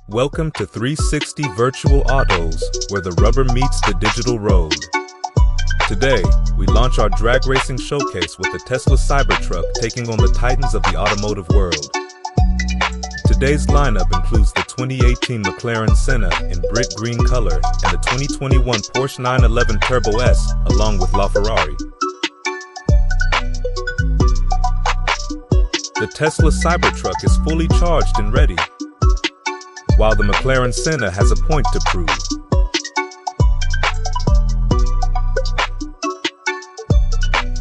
Welcome to 360 Virtual Autos, where the rubber meets the digital road. Today, we launch our drag racing showcase with the Tesla Cybertruck taking on the titans of the automotive world. Today's lineup includes the 2018 Mclaren Senna in brick green color and the 2021 Porsche 911 Turbo S, along with LaFerrari. The Tesla Cybertruck is fully charged and ready, while the Mclaren Senna has a point to prove.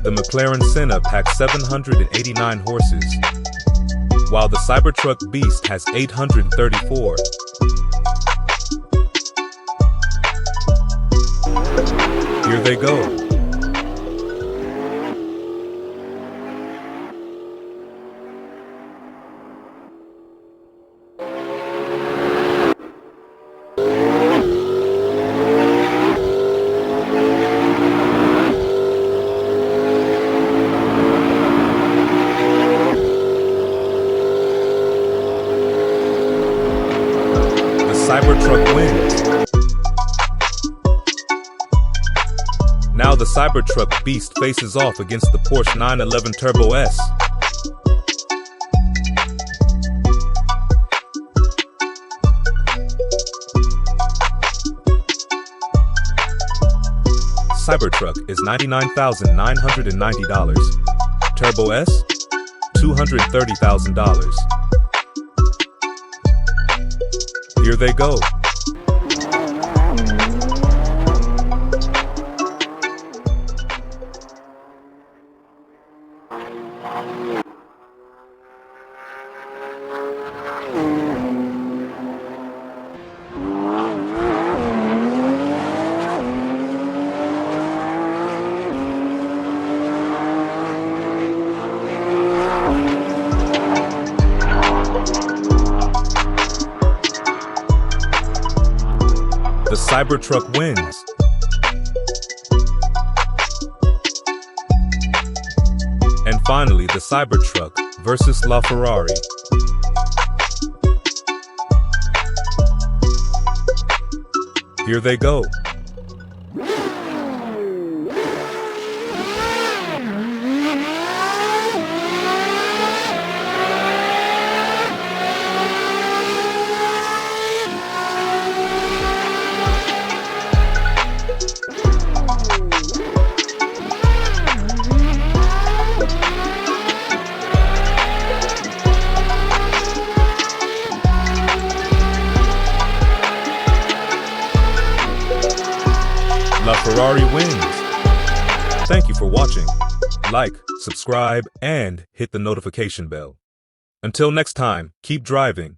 The Mclaren Senna packs 789 horses, while the Cybertruck Beast has 834. Here they go. Cybertruck wins. Now the Cybertruck Beast faces off against the Porsche 911 Turbo S. Cybertruck is $99,990. Turbo S, $230,000. Here they go. The Cybertruck wins. And finally, the Cybertruck versus LaFerrari. Here they go. LaFerrari wins. Thank you for watching. Like, subscribe, and hit the notification bell. Until next time, keep driving.